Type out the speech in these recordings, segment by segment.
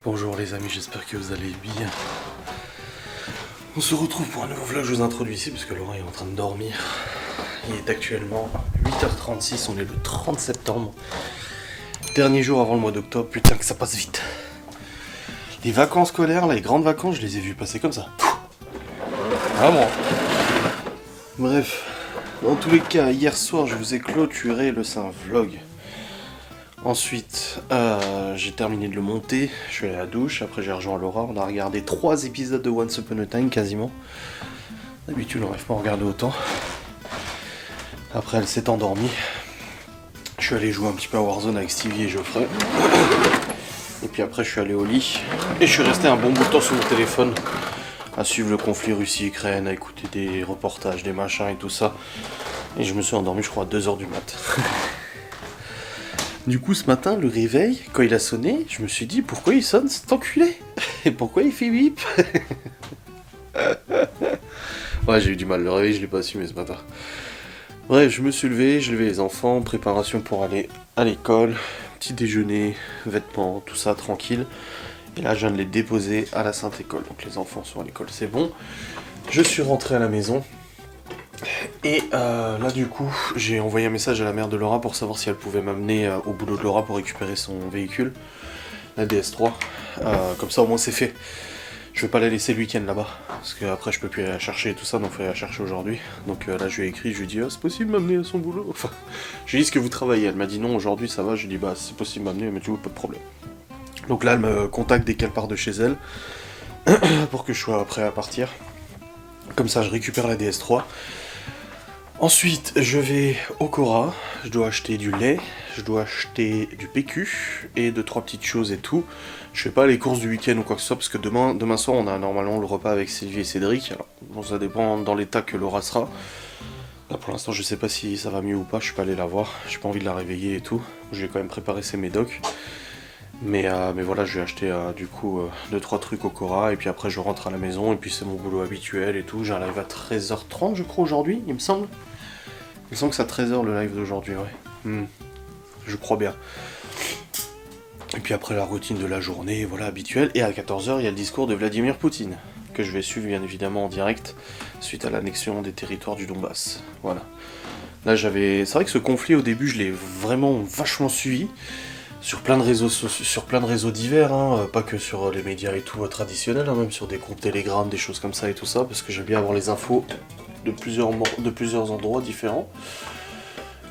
Bonjour les amis, j'espère que vous allez bien. On se retrouve pour un nouveau vlog, je vous introduis ici parce que Laurent est en train de dormir. Il est actuellement 8h36, on est le 30 septembre. Dernier jour avant le mois d'octobre, putain que ça passe vite. Les vacances scolaires, là, les grandes vacances, je les ai vues passer comme ça. Vraiment. Bref, dans tous les cas, hier soir je vous ai clôturé le Saint Vlog. Ensuite, j'ai terminé de le monter, je suis allé à la douche, après j'ai rejoint Laura, on a regardé 3 épisodes de Once Upon a Time quasiment. D'habitude on n'arrive pas à regarder autant. Après elle s'est endormie. Je suis allé jouer un petit peu à Warzone avec Stevie et Geoffrey. Et puis après je suis allé au lit. Et je suis resté un bon bout de temps sur mon téléphone à suivre le conflit Russie-Ukraine, à écouter des reportages, des machins et tout ça. Et je me suis endormi je crois à 2h du mat'. Du coup, ce matin, le réveil, quand il a sonné, je me suis dit, pourquoi il sonne cet enculé? Et pourquoi il fait bip? Ouais, j'ai eu du mal, le réveil, je l'ai pas assumé ce matin. Bref, je me suis levé, j'ai levé les enfants, préparation pour aller à l'école, petit déjeuner, vêtements, tout ça, tranquille. Et là, je viens de les déposer à la Sainte École, donc les enfants sont à l'école, c'est bon. Je suis rentré à la maison. Et là du coup j'ai envoyé un message à la mère de Laura pour savoir si elle pouvait m'amener au boulot de Laura pour récupérer son véhicule, la DS3, comme ça au moins c'est fait. Je vais pas la laisser le week-end là-bas, parce qu'après je peux plus aller la chercher et tout ça, donc il faut aller la chercher aujourd'hui. Donc là je lui ai écrit, je lui ai dit c'est possible de m'amener à son boulot, enfin je lui ai dit ce que vous travaillez, elle m'a dit non aujourd'hui ça va, je lui ai dit c'est possible de m'amener, mais du coup pas de problème. Donc là elle me contacte dès qu'elle part de chez elle, pour que je sois prêt à partir. Comme ça je récupère la DS3. Ensuite, je vais au Cora, je dois acheter du lait, je dois acheter du PQ et 2-3 petites choses et tout. Je fais pas les courses du week-end ou quoi que ce soit parce que demain soir on a normalement le repas avec Sylvie et Cédric. Alors, bon, ça dépend dans l'état que Laura sera. Là pour l'instant je sais pas si ça va mieux ou pas, je suis pas allé la voir, j'ai pas envie de la réveiller et tout. J'ai quand même préparé ses médocs. Mais voilà, je vais acheter du coup 2-3 trucs au Cora et puis après je rentre à la maison et puis c'est mon boulot habituel et tout. J'arrive à 13h30 je crois aujourd'hui, il me semble. Il me semble que c'est à 13h le live d'aujourd'hui, ouais. Je crois bien. Et puis après la routine de la journée, voilà, habituelle. Et à 14h, il y a le discours de Vladimir Poutine, que je vais suivre bien évidemment en direct, suite à l'annexion des territoires du Donbass. Voilà. Là c'est vrai que ce conflit au début, je l'ai vraiment vachement suivi. Sur plein de réseaux divers, hein, pas que sur les médias et tout traditionnels, hein, même sur des groupes Telegram, des choses comme ça et tout ça, parce que j'aime bien avoir les infos de plusieurs endroits différents.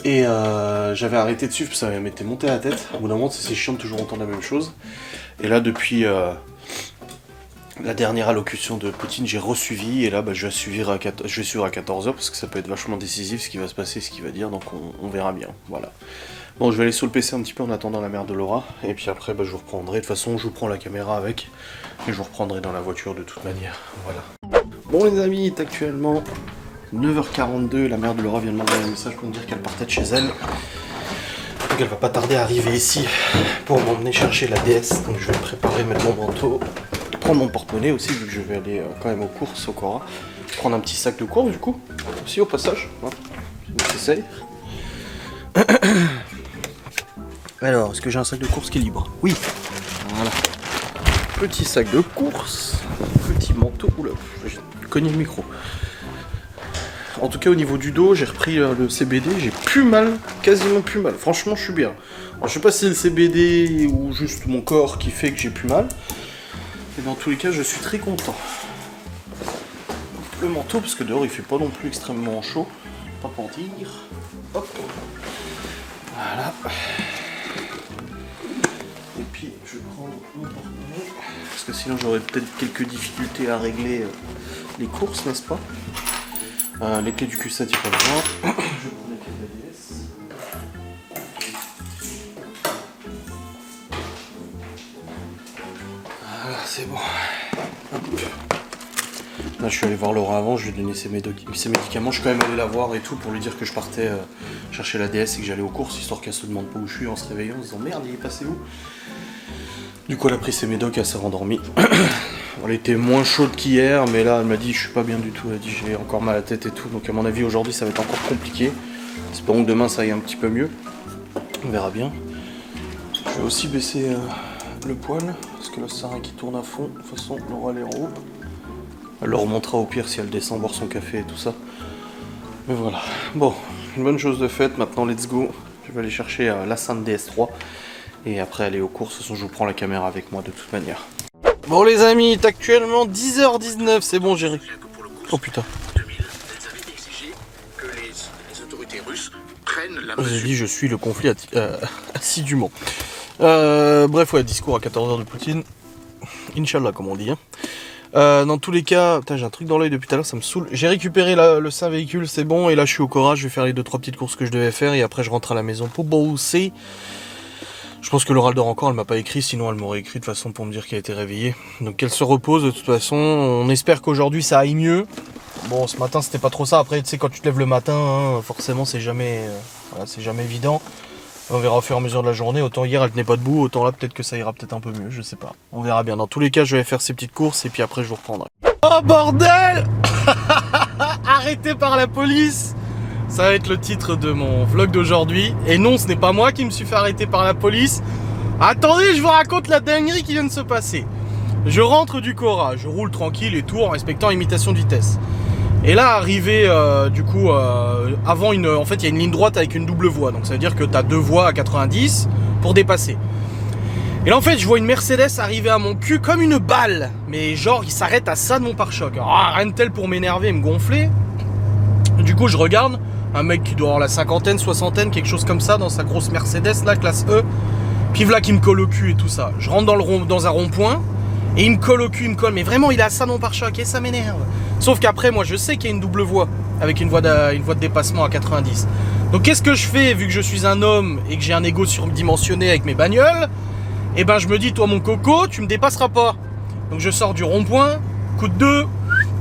Et j'avais arrêté de suivre, parce que ça m'était monté à la tête. Au bout d'un moment, c'est chiant de toujours entendre la même chose. Et là, depuis la dernière allocution de Poutine, j'ai resuivi, et là, je vais suivre à 14h, parce que ça peut être vachement décisif ce qui va se passer, ce qu'il va dire, donc on verra bien, voilà. Bon, je vais aller sur le PC un petit peu en attendant la mère de Laura, et puis après, je vous reprendrai. De toute façon, je vous prends la caméra avec, et je vous reprendrai dans la voiture de toute manière, voilà. Bon les amis, il est actuellement 9h42, la mère de Laura vient de m'envoyer un message pour me dire qu'elle partait de chez elle. Donc elle va pas tarder à arriver ici pour m'emmener chercher la DS, donc je vais me préparer, mettre mon manteau, prendre mon porte-monnaie aussi, vu que je vais aller quand même aux courses, au Cora. Prendre un petit sac de course du coup, aussi au passage, hein, c'est nécessaire. Alors, est-ce que j'ai un sac de course qui est libre? Oui. Voilà. Petit sac de course, petit manteau. Oula, j'ai cogné le micro. En tout cas, au niveau du dos, j'ai repris le CBD, j'ai plus mal, quasiment plus mal. Franchement, je suis bien. Alors, je sais pas si c'est le CBD ou juste mon corps qui fait que j'ai plus mal. Mais dans tous les cas, je suis très content. Le manteau, parce que dehors, il fait pas non plus extrêmement chaud. Pas pour dire. Hop. Voilà. Et puis je vais prendre mon porte-monnaie, parce que sinon j'aurais peut-être quelques difficultés à régler les courses, n'est-ce pas? Les clés du Q7, il faut le voir. Je vais prendre les clés de la DS. Voilà, c'est bon. Hop. Là je suis allé voir Laura avant, je lui ai donné ses médicaments, je suis quand même allé la voir et tout pour lui dire que je partais chercher la DS et que j'allais aux courses, histoire qu'elle se demande pas où je suis en se réveillant, en se disant merde il est passé où? Du coup elle a pris ses médocs, elle s'est rendormie. Elle était moins chaude qu'hier, mais là elle m'a dit je suis pas bien du tout, elle a dit j'ai encore mal à la tête et tout, donc à mon avis aujourd'hui ça va être encore compliqué. Espérons que demain ça aille un petit peu mieux, on verra bien. Je vais aussi baisser le poil, parce que le sarin qui tourne à fond, de toute façon Laura elle est en haut. Elle le remontera au pire si elle descend boire son café et tout ça. Mais voilà, bon, une bonne chose de faite, maintenant let's go. Je vais aller chercher la Sainte DS3 et après aller aux courses, de toute façon je vous prends la caméra avec moi de toute manière. Bon les amis, il est actuellement 10h19, c'est bon j'ai... Oh putain. J'ai dit je suis le conflit assidûment. Bref, ouais, discours à 14h de Poutine. Inch'Allah, comme on dit. Hein. Dans tous les cas, j'ai un truc dans l'œil depuis tout à l'heure, ça me saoule. J'ai récupéré le saint véhicule, c'est bon, et là je suis au Cora, je vais faire les 2-3 petites courses que je devais faire, et après je rentre à la maison pour bosser. Je pense que Laura dort encore, elle m'a pas écrit, sinon elle m'aurait écrit de toute façon pour me dire qu'elle était réveillée. Donc qu'elle se repose de toute façon, on espère qu'aujourd'hui ça aille mieux. Bon, ce matin c'était pas trop ça, après tu sais quand tu te lèves le matin, hein, forcément c'est jamais évident. On verra au fur et à mesure de la journée, autant hier elle tenait pas debout, autant là peut-être que ça ira peut-être un peu mieux, je sais pas. On verra bien, dans tous les cas je vais faire ces petites courses et puis après je vous reprendrai. Oh bordel. Arrêté par la police. Ça va être le titre de mon vlog d'aujourd'hui. Et non, ce n'est pas moi qui me suis fait arrêter par la police. Attendez, je vous raconte la dinguerie qui vient de se passer. Je rentre du Cora, je roule tranquille et tout en respectant limitation de vitesse. Et là, arrivé avant en fait, il y a une ligne droite avec une double voie. Donc ça veut dire que tu as 2 voies à 90 pour dépasser. Et là, en fait, je vois une Mercedes arriver à mon cul comme une balle. Mais genre, il s'arrête à ça de mon pare-choc. Rien de tel pour m'énerver et me gonfler. Du coup, je regarde un mec qui doit avoir la cinquantaine, soixantaine, quelque chose comme ça, dans sa grosse Mercedes, là, classe E. Puis voilà qui me colle au cul et tout ça. Je rentre dans un rond-point. Et il me colle au cul, il me colle, mais vraiment il a ça mon pare-choc et ça m'énerve. Sauf qu'après moi je sais qu'il y a une double voie, avec une voie de dépassement à 90. Donc qu'est-ce que je fais vu que je suis un homme et que j'ai un ego surdimensionné avec mes bagnoles? Et ben je me dis, toi mon coco, tu me dépasseras pas. Donc je sors du rond-point, coup de 2,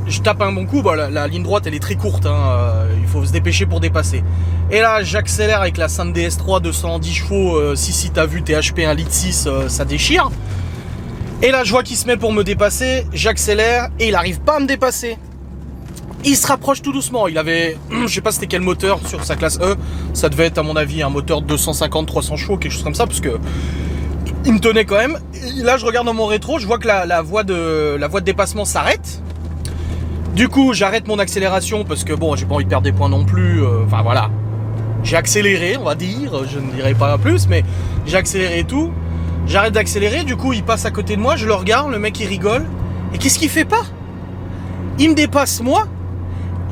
je tape un bon coup, bah, la ligne droite elle est très courte, hein, il faut se dépêcher pour dépasser. Et là j'accélère avec la Sainte DS3 210 chevaux, si t'as vu THP 1,6 litre, ça déchire. Et là je vois qu'il se met pour me dépasser, j'accélère et il arrive pas à me dépasser. Il se rapproche tout doucement, il avait, je sais pas c'était quel moteur sur sa classe E, ça devait être à mon avis un moteur de 250-300 chevaux, quelque chose comme ça, parce que il me tenait quand même. Et là je regarde dans mon rétro, je vois que la voie de dépassement s'arrête. Du coup j'arrête mon accélération parce que bon j'ai pas envie de perdre des points non plus, enfin voilà. J'ai accéléré on va dire, je ne dirai pas plus, mais j'ai accéléré et tout. J'arrête d'accélérer, du coup il passe à côté de moi, je le regarde, le mec il rigole. Et qu'est-ce qu'il fait pas? Il me dépasse moi,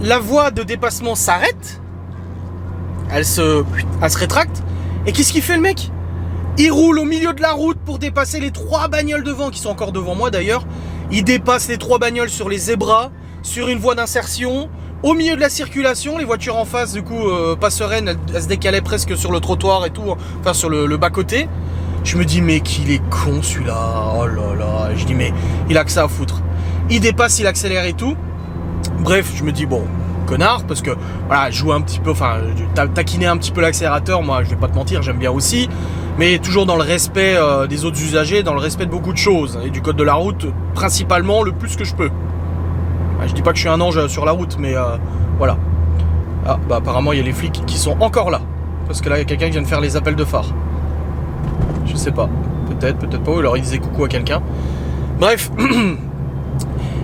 la voie de dépassement s'arrête, elle se rétracte. Et qu'est-ce qu'il fait le mec? Il roule au milieu de la route pour dépasser les 3 bagnoles devant, qui sont encore devant moi d'ailleurs. Il dépasse les 3 bagnoles sur les zébras, sur une voie d'insertion, au milieu de la circulation. Les voitures en face du coup pas sereines, elles se décalaient presque sur le trottoir et tout, enfin sur le bas-côté. Je me dis mais qu'il est con celui-là, oh là là, je dis mais il a que ça à foutre. Il dépasse, il accélère et tout. Bref, je me dis bon, connard, parce que voilà, je joue un petit peu, enfin, taquiner un petit peu l'accélérateur, moi je vais pas te mentir, j'aime bien aussi. Mais toujours dans le respect des autres usagers, dans le respect de beaucoup de choses. Et du code de la route, principalement le plus que je peux. Je dis pas que je suis un ange sur la route, mais voilà. Ah bah apparemment il y a les flics qui sont encore là. Parce que là il y a quelqu'un qui vient de faire les appels de phare. Je sais pas, peut-être pas, ou alors il disait coucou à quelqu'un. Bref.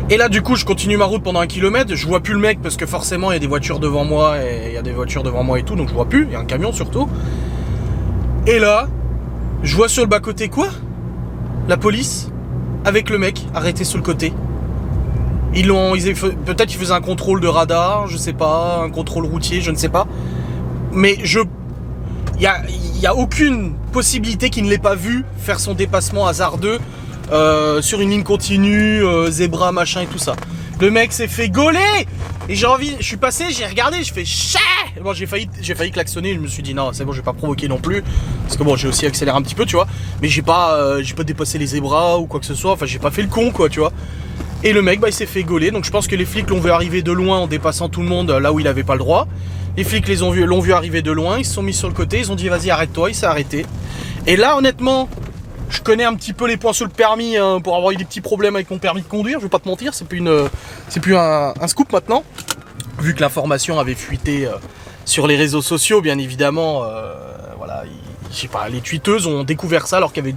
Et là du coup je continue ma route pendant 1 kilomètre, je vois plus le mec parce que forcément il y a des voitures devant moi et tout, donc je vois plus, il y a un camion surtout. Et là, je vois sur le bas-côté quoi? La police, avec le mec arrêté sur le côté. Peut-être qu'ils faisaient un contrôle de radar, je sais pas, un contrôle routier, je ne sais pas. Mais il y a aucune possibilité qu'il ne l'ait pas vu faire son dépassement hasardeux sur une ligne continue, zébra, machin et tout ça. Le mec s'est fait gauler et je suis passé, j'ai regardé, je fais chais. Bon, j'ai failli klaxonner, je me suis dit non, c'est bon, je vais pas provoquer non plus parce que bon, j'ai aussi accéléré un petit peu, tu vois, mais j'ai pas dépassé les zébras ou quoi que ce soit, enfin, j'ai pas fait le con quoi, tu vois. Et le mec, bah, il s'est fait gauler, donc je pense que les flics l'ont vu arriver de loin en dépassant tout le monde là où il avait pas le droit. Les flics l'ont vu arriver de loin, ils se sont mis sur le côté, ils ont dit vas-y arrête-toi, il s'est arrêté. Et là honnêtement, je connais un petit peu les points sur le permis hein, pour avoir eu des petits problèmes avec mon permis de conduire, je vais pas te mentir, c'est plus un scoop maintenant. Vu que l'information avait fuité sur les réseaux sociaux, bien évidemment, voilà, je sais pas, les tweeteuses ont découvert ça alors qu'il y avait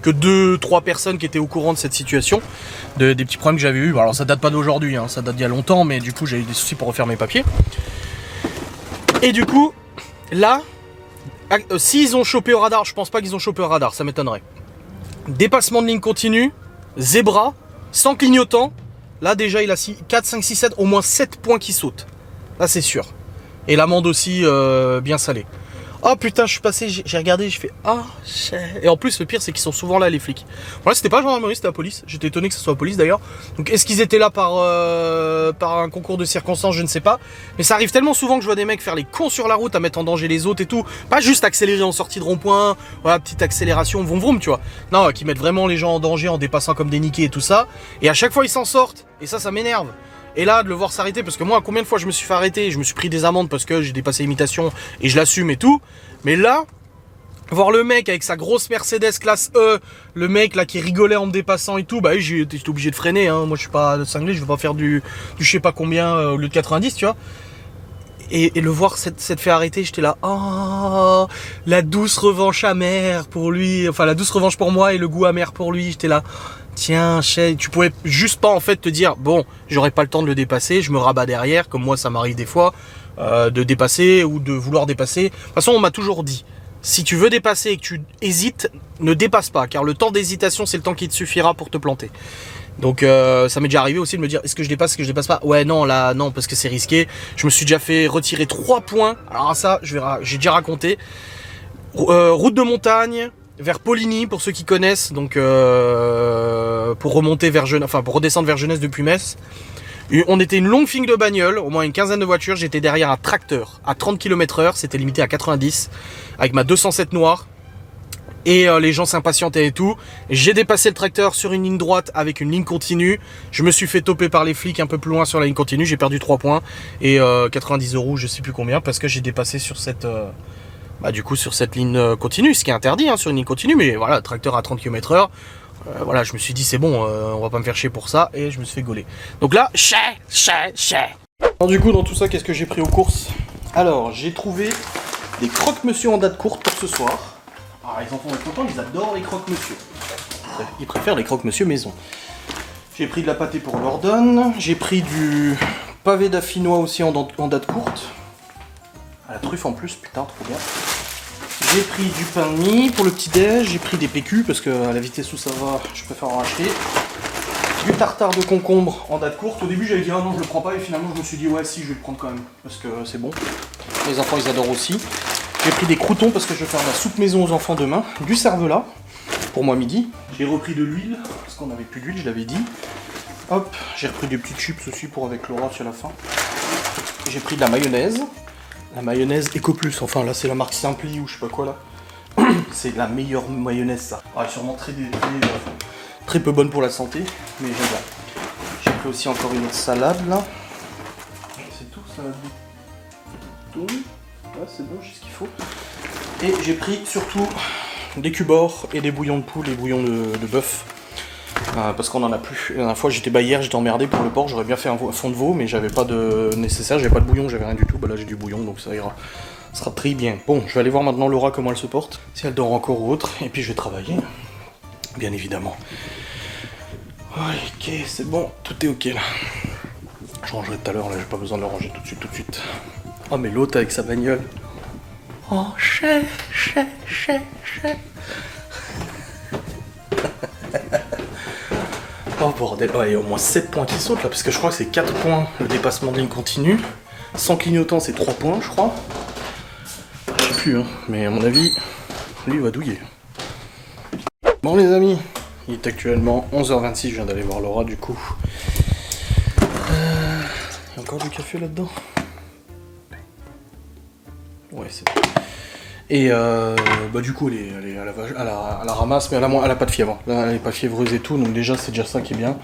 que 2-3 personnes qui étaient au courant de cette situation, des petits problèmes que j'avais eu. Alors ça date pas d'aujourd'hui, hein, ça date d'il y a longtemps, mais du coup j'ai eu des soucis pour refaire mes papiers. Et du coup, là, s'ils ont chopé au radar, je pense pas qu'ils ont chopé au radar, ça m'étonnerait. Dépassement de ligne continue, zébra, sans clignotant. Là déjà il a 4, 5, 6, 7, au moins 7 points qui sautent. Là c'est sûr. Et l'amende aussi bien salée. Oh putain, je suis passé, j'ai regardé, je fais ah shit. Et en plus le pire c'est qu'ils sont souvent là les flics. Voilà, c'était pas la gendarmerie, c'était la police. J'étais étonné que ce soit la police d'ailleurs. Donc est-ce qu'ils étaient là par un concours de circonstances, je ne sais pas. Mais ça arrive tellement souvent que je vois des mecs faire les cons sur la route à mettre en danger les autres et tout. Pas juste accélérer en sortie de rond-point, voilà, petite accélération, vroom vroom, tu vois. Non, qui mettent vraiment les gens en danger en dépassant comme des niqués et tout ça. Et à chaque fois ils s'en sortent. Et ça m'énerve. Et là, de le voir s'arrêter, parce que moi, combien de fois je me suis fait arrêter, je me suis pris des amendes parce que j'ai dépassé l'imitation et je l'assume et tout. Mais là, voir le mec avec sa grosse Mercedes classe E, le mec là qui rigolait en me dépassant et tout, bah oui, j'étais obligé de freiner. Hein. Moi, je suis pas cinglé, je veux pas faire du je sais pas combien au lieu de 90, tu vois. Et le voir s'être fait arrêter, j'étais là, oh, la douce revanche amère pour lui, enfin la douce revanche pour moi et le goût amer pour lui, j'étais là. Tiens, tu pouvais juste pas en fait te dire bon, j'aurais pas le temps de le dépasser, je me rabats derrière, comme moi ça m'arrive des fois, de dépasser ou de vouloir dépasser. De toute façon, on m'a toujours dit, si tu veux dépasser et que tu hésites, ne dépasse pas, car le temps d'hésitation c'est le temps qui te suffira pour te planter. Donc ça m'est déjà arrivé aussi de me dire est-ce que je dépasse, est-ce que je dépasse pas. Ouais non là non parce que c'est risqué. Je me suis déjà fait retirer 3 points. Alors ça j'ai déjà raconté. Route de montagne vers Poligny pour ceux qui connaissent, donc pour remonter vers pour redescendre vers Jeunesse depuis Metz. On était une longue file de bagnoles, au moins une quinzaine de voitures, j'étais derrière un tracteur à 30 km/h, c'était limité à 90, avec ma 207 noire. Et les gens s'impatientaient et tout. J'ai dépassé le tracteur sur une ligne droite avec une ligne continue. Je me suis fait toper par les flics un peu plus loin sur la ligne continue. J'ai perdu 3 points et 90 €, je sais plus combien, parce que j'ai dépassé sur cette sur cette ligne continue, ce qui est interdit hein, sur une ligne continue. Mais voilà, tracteur à 30 km/h. Voilà, je me suis dit c'est bon, on va pas me faire chier pour ça, et je me suis fait gauler. Donc là, Alors du coup, dans tout ça, qu'est-ce que j'ai pris aux courses? Alors, j'ai trouvé des croque-monsieur en date courte pour ce soir. Alors les enfants vont être contents, ils adorent les croque-monsieur. Ils préfèrent les croque-monsieur maison. J'ai pris de la pâtée pour Lordon, j'ai pris du pavé d'affinois aussi en date courte. À la truffe en plus, putain, trop bien. J'ai pris du pain de mie pour le petit-déj, j'ai pris des PQ parce que à la vitesse où ça va, je préfère en racheter. Du tartare de concombre en date courte. Au début j'avais dit ah non je le prends pas et finalement je me suis dit ouais si je vais le prendre quand même parce que c'est bon. Les enfants ils adorent aussi. J'ai pris des croûtons parce que je vais faire de la soupe maison aux enfants demain. Du cervelas pour moi midi. J'ai repris de l'huile parce qu'on n'avait plus d'huile, je l'avais dit. Hop, j'ai repris des petites chips aussi pour avec Laura sur la fin. J'ai pris de la mayonnaise. La mayonnaise Eco Plus, enfin là c'est la marque Simpli ou je sais pas quoi là. C'est la meilleure mayonnaise ça. Ah, sûrement très peu bonne pour la santé, mais j'aime bien. J'ai pris aussi encore une autre salade là. C'est tout, salade de thon. Ouais, c'est bon, j'ai ce qu'il faut. Et j'ai pris surtout des cubors et des bouillons de poule et bouillons de bœuf. Parce qu'on en a plus. La dernière fois hier j'étais emmerdé pour le porc, j'aurais bien fait un fond de veau mais j'avais pas de nécessaire, j'avais pas de bouillon, j'avais rien du tout. Bah là j'ai du bouillon donc ça ira. Ça sera très bien. Bon, je vais aller voir maintenant Laura comment elle se porte, si elle dort encore ou autre, et puis je vais travailler. Bien évidemment. Ok, c'est bon, tout est ok là. Je rangerai tout à l'heure, là j'ai pas besoin de le ranger tout de suite. Oh mais l'autre avec sa bagnole. Oh chais. Oh bordel, ouais, il y a au moins 7 points qui sautent là, parce que je crois que c'est 4 points le dépassement de ligne continue. Sans clignotant, c'est 3 points, je crois. Je sais plus, hein, mais à mon avis, lui il va douiller. Bon les amis, il est actuellement 11h26, je viens d'aller voir Laura du coup. Il y a encore du café là-dedans? Ouais, c'est bon. Et du coup elle est à la ramasse, mais elle a pas de fièvre. Là elle est pas fiévreuse et tout, donc déjà c'est déjà ça qui est bien.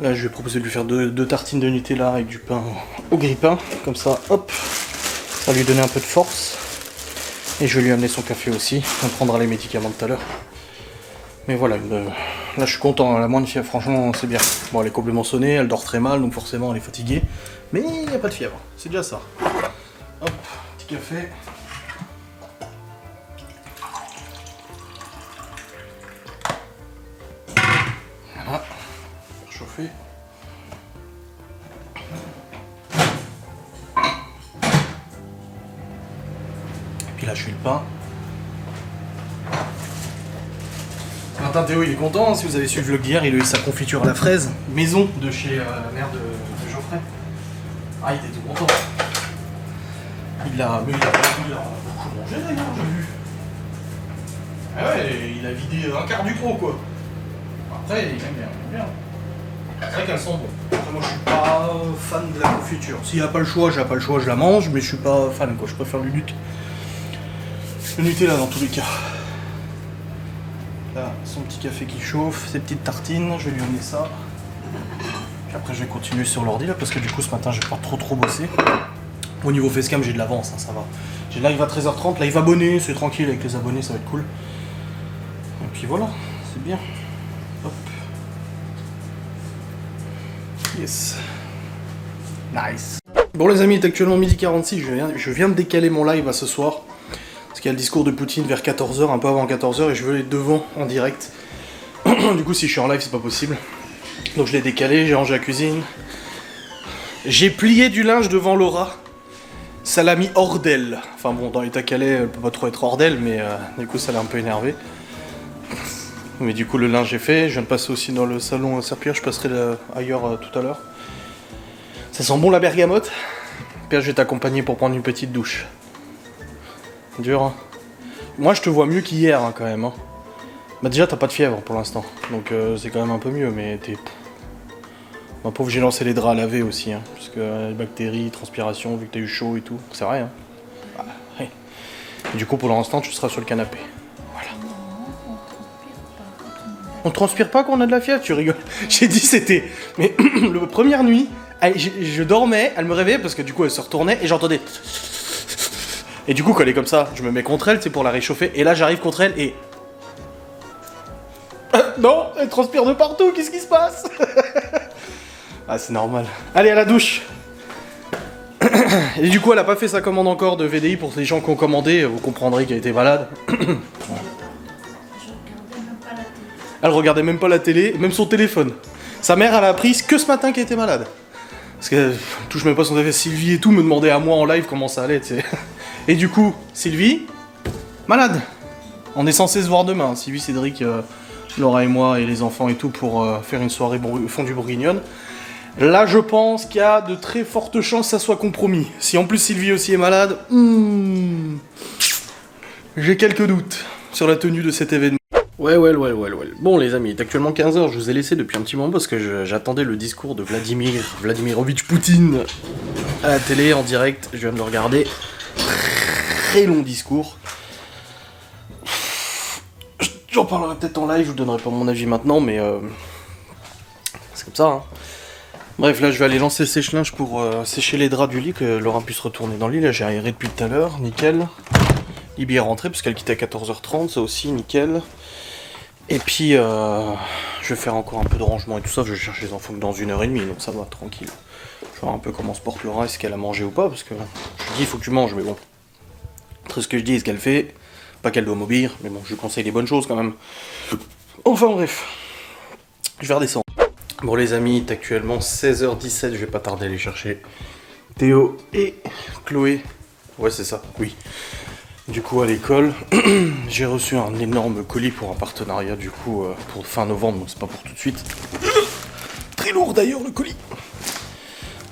Là je vais proposer de lui faire deux tartines de Nutella avec du pain au grille-pain, comme ça hop, ça va lui donner un peu de force. Et je vais lui amener son café aussi, on prendra les médicaments tout à l'heure. Mais voilà, là je suis content, elle a moins de fièvre, franchement c'est bien. Bon elle est complètement sonnée, elle dort très mal, donc forcément elle est fatiguée. Mais il n'y a pas de fièvre, c'est déjà ça. Hop, petit café. chauffer. Et puis là, je suis le pain. Ce matin, Théo, il est content. Hein, si vous avez suivi le vlog d'hier, il a eu sa confiture à la fraise, maison de chez la mère de Geoffrey. Ah, il était tout content. Il a beaucoup mangé d'ailleurs, j'ai vu. Ah ouais, il a vidé un quart du pot quoi. Après, il aime bien. C'est vrai qu'elles sont bonnes. Après, moi, je suis pas fan de la confiture. S'il n'y a pas le choix, je la mange, mais je suis pas fan quoi. Je préfère le Nutella dans tous les cas. Là, son petit café qui chauffe, ses petites tartines, je vais lui emmener ça. Puis après, je vais continuer sur l'ordi là, parce que du coup, ce matin, j'ai pas trop bossé. Au niveau facecam, j'ai de l'avance, hein, ça va. J'ai live à 13h30, live abonné, c'est tranquille avec les abonnés, ça va être cool. Et puis voilà, c'est bien. Hop. Yes. Nice. Bon les amis, il est actuellement 12h46, je viens de décaler mon live à ce soir. Parce qu'il y a le discours de Poutine vers 14h, un peu avant 14h, et je veux être devant en direct. Du coup, si je suis en live, c'est pas possible. Donc je l'ai décalé, j'ai rangé la cuisine. J'ai plié du linge devant Laura. Ça l'a mis hors d'elle. Enfin bon, dans l'état qu'elle est, elle peut pas trop être hors d'elle, mais du coup ça l'a un peu énervé. Mais du coup le linge est fait, je viens de passer aussi dans le salon Serpillère, je passerai ailleurs tout à l'heure. Ça sent bon la bergamote. Pierre, je vais t'accompagner pour prendre une petite douche. Dur hein. Moi je te vois mieux qu'hier hein, quand même. Hein. Bah déjà t'as pas de fièvre pour l'instant, donc c'est quand même un peu mieux, mais t'es... Ma pauvre, j'ai lancé les draps à laver aussi, hein, parce que les bactéries, transpiration, vu que t'as eu chaud et tout, c'est vrai. Hein. Ah, ouais. Et du coup, pour l'instant, tu seras sur le canapé. Voilà. On transpire pas quand on a de la fièvre, tu rigoles. J'ai dit c'était... Mais la première nuit, je dormais, elle me réveillait, parce que du coup, elle se retournait, et j'entendais... Et du coup, quand elle est comme ça, je me mets contre elle, c'est pour la réchauffer, et là, j'arrive contre elle, et... Non, elle transpire de partout, qu'est-ce qui se passe? Ah, c'est normal. Allez, à la douche. Et du coup, elle a pas fait sa commande encore de VDI pour les gens qui ont commandé. Vous comprendrez qu'elle était malade. Elle regardait même pas la télé, même son téléphone. Sa mère, elle a appris que ce matin qu'elle était malade. Parce qu'elle touche même pas son téléphone. Sylvie et tout me demandait à moi en live comment ça allait, tu sais. Et du coup, Sylvie, malade. On est censé se voir demain. Sylvie, Cédric, Laura et moi et les enfants et tout pour faire une soirée fondue bourguignonne. Là, je pense qu'il y a de très fortes chances que ça soit compromis. Si en plus Sylvie aussi est malade, j'ai quelques doutes sur la tenue de cet événement. Ouais. Bon les amis, il est actuellement 15h, je vous ai laissé depuis un petit moment parce que j'attendais le discours de Vladimirovitch Poutine à la télé en direct. Je viens de le regarder. Très long discours. J'en parlerai peut-être en live, je vous donnerai pas mon avis maintenant, mais c'est comme ça, hein. Bref, là je vais aller lancer le sèche-linge pour sécher les draps du lit, que Laura puisse retourner dans le lit. Là j'ai aéré depuis tout à l'heure, nickel. Libye est rentrée parce qu'elle quittait à 14h30, ça aussi, nickel. Et puis je vais faire encore un peu de rangement et tout ça, je vais chercher les enfants dans 1h30, donc ça va, tranquille. Je vais voir un peu comment se porte Laura, est-ce qu'elle a mangé ou pas, parce que je dis il faut que tu manges, mais bon. Entre ce que je dis et ce qu'elle fait, pas qu'elle doit m'obéir, mais bon, je lui conseille les bonnes choses quand même. Enfin bref, je vais redescendre. Bon les amis, il est actuellement 16h17, je vais pas tarder à aller chercher Théo et Chloé. Ouais c'est ça, oui. Du coup à l'école, j'ai reçu un énorme colis pour un partenariat du coup pour fin novembre, donc c'est pas pour tout de suite. Très lourd d'ailleurs le colis.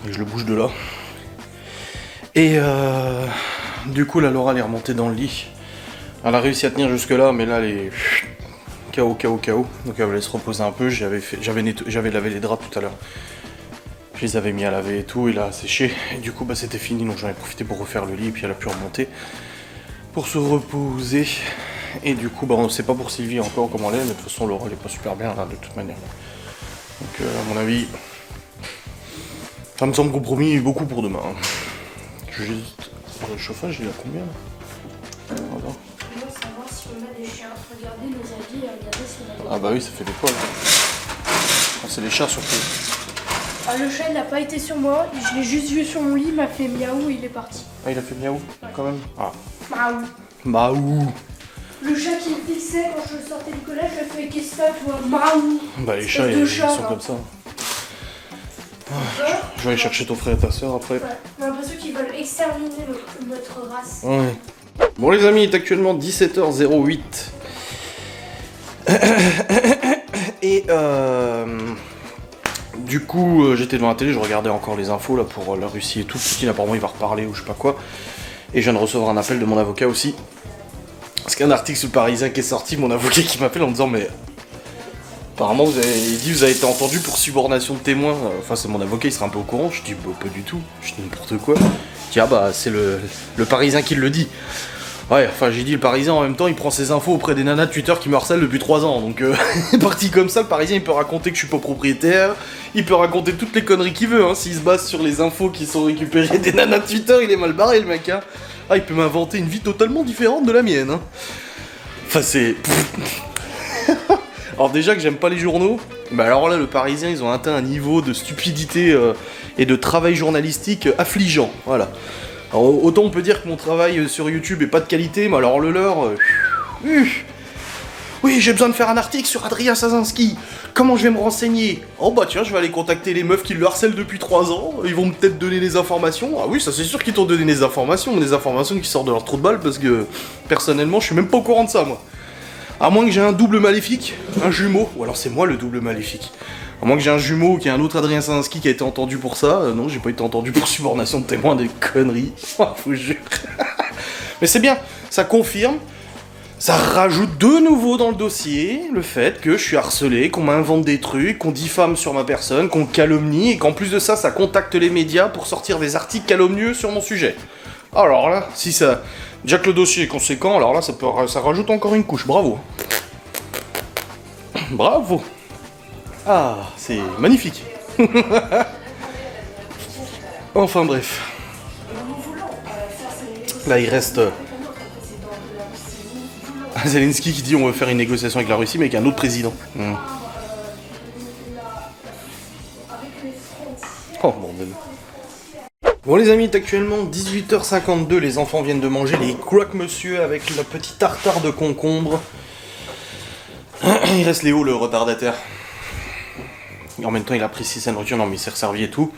Et je le bouge de là. Et du coup la Laura elle est remontée dans le lit. Elle a réussi à tenir jusque là, mais là elle est... KO. Donc elle voulait se reposer un peu, j'avais lavé les draps tout à l'heure. Je les avais mis à laver et tout, et là séché. Et du coup bah c'était fini, donc j'en ai profité pour refaire le lit, et puis elle a pu remonter pour se reposer. Et du coup bah on sait pas pour Sylvie encore comment elle est, mais de toute façon Laura elle est pas super bien là de toute manière. Donc à mon avis, ça me semble compromis beaucoup pour demain. Je vais juste... Le chauffage il est à combien là? Voilà. Ah bah oui, ça fait des poils. Ah, c'est les chats surtout. Ah, le chat il n'a pas été sur moi, je l'ai juste vu sur mon lit, il m'a fait miaou et il est parti. Ah il a fait miaou quand même. Ah. Miaou. Miaou. Le chat qui me fixait quand je sortais du collège, je lui ai fait qu'est-ce que ça toi? Miaou. Bah les chats ils sont comme ça. Je vais aller chercher ton frère et ta soeur après. Ouais. J'ai l'impression qu'ils veulent exterminer notre race. Ouais. Bon les amis, il est actuellement 17h08. Et du coup, j'étais devant la télé, je regardais encore les infos là pour la Russie et tout. Poutine apparemment il va reparler ou je sais pas quoi. Et je viens de recevoir un appel de mon avocat aussi. Parce qu'il y a un article sur le Parisien qui est sorti, mon avocat qui m'appelle en me disant mais... Apparemment vous avez été entendu pour subornation de témoins. Enfin c'est mon avocat, il sera un peu au courant. Je dis bah pas du tout, je dis n'importe quoi. Je dis ah bah c'est le Parisien qui le dit. Ouais, enfin j'ai dit le Parisien en même temps il prend ses infos auprès des nanas de Twitter qui me harcèlent depuis 3 ans. Donc parti comme ça, le Parisien il peut raconter que je suis pas propriétaire. Il peut raconter toutes les conneries qu'il veut, hein. S'il se base sur les infos qui sont récupérées des nanas de Twitter, il est mal barré le mec, hein. Ah, il peut m'inventer une vie totalement différente de la mienne, hein. Enfin, c'est... Alors déjà que j'aime pas les journaux, bah alors là, le Parisien, ils ont atteint un niveau de stupidité et de travail journalistique affligeant, voilà. Alors, autant on peut dire que mon travail sur YouTube est pas de qualité, mais alors le leur... Oui, j'ai besoin de faire un article sur Adrien Sazinski. Comment je vais me renseigner? Oh bah tiens, je vais aller contacter les meufs qui le harcèlent depuis 3 ans. Ils vont peut-être donner des informations. Ah oui, ça c'est sûr qu'ils t'ont donné des informations qui sortent de leur trou de balle parce que personnellement, je suis même pas au courant de ça moi. À moins que j'ai un double maléfique, un jumeau, ou alors c'est moi le double maléfique. À moins que j'ai un jumeau qui est un autre Adrien Sazinski qui a été entendu pour ça. Non, j'ai pas été entendu pour subornation de témoins, des conneries. Oh, faut jure. Mais c'est bien, ça confirme. Ça rajoute de nouveau dans le dossier le fait que je suis harcelé, qu'on m'invente des trucs, qu'on diffame sur ma personne, qu'on calomnie, et qu'en plus de ça, ça contacte les médias pour sortir des articles calomnieux sur mon sujet. Alors là, si ça... Déjà que le dossier est conséquent, alors là, ça rajoute encore une couche, bravo. Bravo. Ah, c'est magnifique. Enfin bref. Là, il reste... Zelensky qui dit on veut faire une négociation avec la Russie mais avec un autre président. Oh bordel. Bon les amis, il est actuellement 18h52, les enfants viennent de manger les croque-monsieur avec le petit tartare de concombre. Il reste Léo le retardataire. Et en même temps il apprécie sa nourriture, non mais il s'est resservi et tout.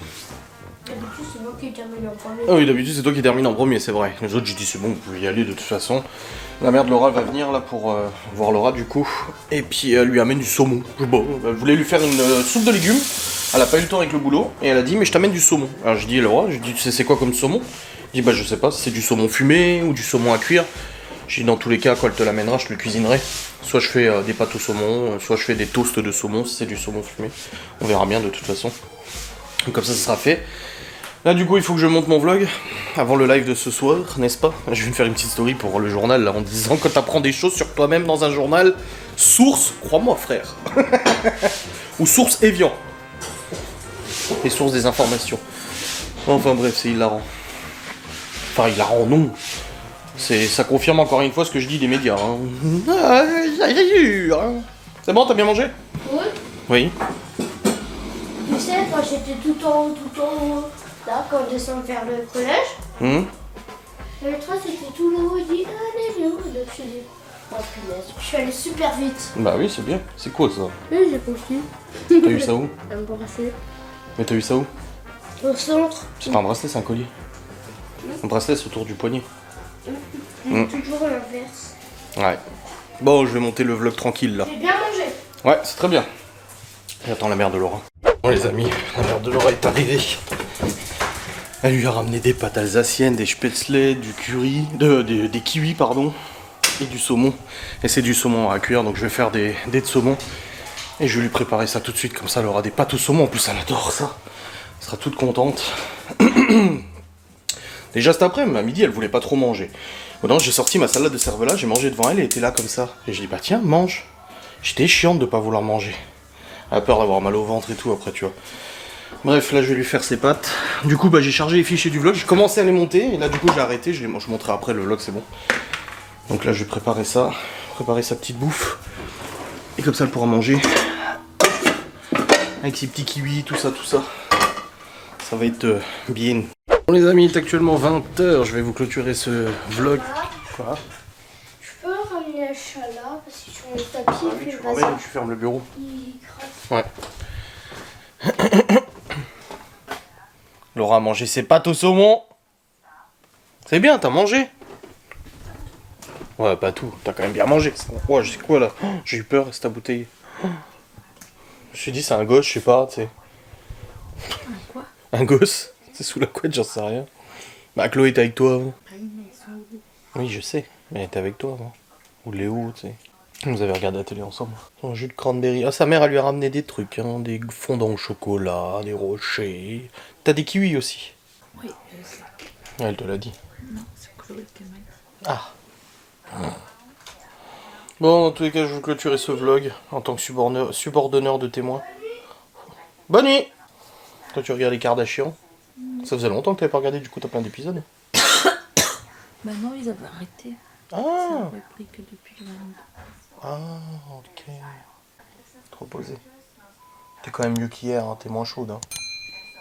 D'habitude c'est moi qui termine en premier. Ah oui, d'habitude c'est toi qui termine en premier, c'est vrai. Les autres j'ai dit c'est bon, vous pouvez y aller de toute façon. La mère de Laura va venir là pour voir Laura du coup. Et puis elle lui amène du saumon. Bon, elle voulait lui faire une soupe de légumes. Elle a pas eu le temps avec le boulot. Et elle a dit mais je t'amène du saumon. Alors je dis Laura, je dis tu sais c'est quoi comme saumon? Je dis bah je sais pas, c'est du saumon fumé ou du saumon à cuire. Je dis dans tous les cas quand elle te l'amènera je te le cuisinerai. Soit je fais des pâtes au saumon, soit je fais des toasts de saumon si c'est du saumon fumé. On verra bien de toute façon. Donc comme ça sera fait. Là du coup il faut que je monte mon vlog avant le live de ce soir, n'est-ce pas? Je vais me faire une petite story pour le journal là en disant quand t'apprends des choses sur toi-même dans un journal, source, crois-moi frère. Ou source Evian. Les sources des informations. Enfin bref, c'est hilarant. Enfin hilarant non. Ça confirme encore une fois ce que je dis des médias. Hein. C'est bon, t'as bien mangé? Oui. Oui. Tu sais, quand j'étais tout en haut, là, quand on descend vers le collège, le train c'était tout le haut, il dit allez, où? Donc je dis, oh punaise, je suis allée super vite. Bah oui, c'est bien. C'est quoi ça? Oui, j'ai compris. T'as eu ça où? Un bracelet. Mais t'as eu ça où? Au centre. C'est pas un bracelet, c'est un collier. Un bracelet, c'est autour du poignet. Toujours l'inverse. Ouais. Bon, je vais monter le vlog tranquille là. J'ai bien mangé. Ouais, c'est très bien. J'attends la mère de Laura. Bon les amis, la mère de Laura est arrivée. Elle lui a ramené des pâtes alsaciennes, des spätzle, du curry, des kiwis pardon, et du saumon. Et c'est du saumon à cuire, donc je vais faire des dés de saumon. Et je vais lui préparer ça tout de suite, comme ça elle aura des pâtes au saumon. En plus elle adore ça. Elle sera toute contente. Déjà cet après-midi, à midi, elle voulait pas trop manger. Bon, j'ai sorti ma salade de cervelas, j'ai mangé devant elle et elle était là comme ça. Et j'ai dit bah tiens, mange. J'étais chiante de pas vouloir manger. Elle a peur d'avoir mal au ventre et tout après, tu vois. Bref, là je vais lui faire ses pâtes. Du coup, bah j'ai chargé les fichiers du vlog, j'ai commencé à les monter et là du coup j'ai arrêté. Je montrerai après le vlog, c'est bon. Donc là je vais préparer ça, préparer sa petite bouffe. Et comme ça elle pourra manger. Avec ses petits kiwis, tout ça, tout ça. Ça va être bien. Bon les amis, il est actuellement 20h, je vais vous clôturer ce vlog. Quoi? Je peux ramener le chat là, parce qu'il est sur le tapis. Ah oui, tu le ramènes et tu fermes le bureau. Il craque. Ouais. Laura a mangé ses pâtes au saumon. C'est bien, t'as mangé? Ouais, pas tout, t'as quand même bien mangé. Ouais, c'est quoi là? Oh, j'ai eu peur, c'est ta bouteille. Oh. Je me suis dit, c'est un gosse, je sais pas, tu sais. Un quoi? Un gosse? C'est sous la couette, j'en sais rien. Bah, Chloé était avec toi avant. Oui, je sais, mais elle était avec toi avant. Ou Léo, tu sais. Vous avez regardé la télé ensemble. Son jus de cranberry. Ah, sa mère, elle lui a ramené des trucs, hein, des fondants au chocolat, des rochers. T'as des kiwis aussi. Oui, je sais. Ah, elle te l'a dit. Non, c'est Chloé qui m'a dit. Ah. Bon, dans tous les cas, je vais clôturer ce vlog en tant que subordonneur de témoin. Bonne nuit. Toi, tu regardes les Kardashians. Ça faisait longtemps que t'avais pas regardé, du coup, t'as plein d'épisodes. Bah non, ils avaient arrêté. Ça Ah. a repris que depuis le 22. Ah, ok. Trop posé. T'es quand même mieux qu'hier, hein. T'es moins chaude. Hein.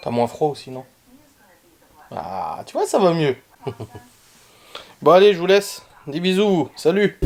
T'as moins froid aussi, non? Ah, tu vois, ça va mieux. Bon, allez, je vous laisse. Des bisous. Salut.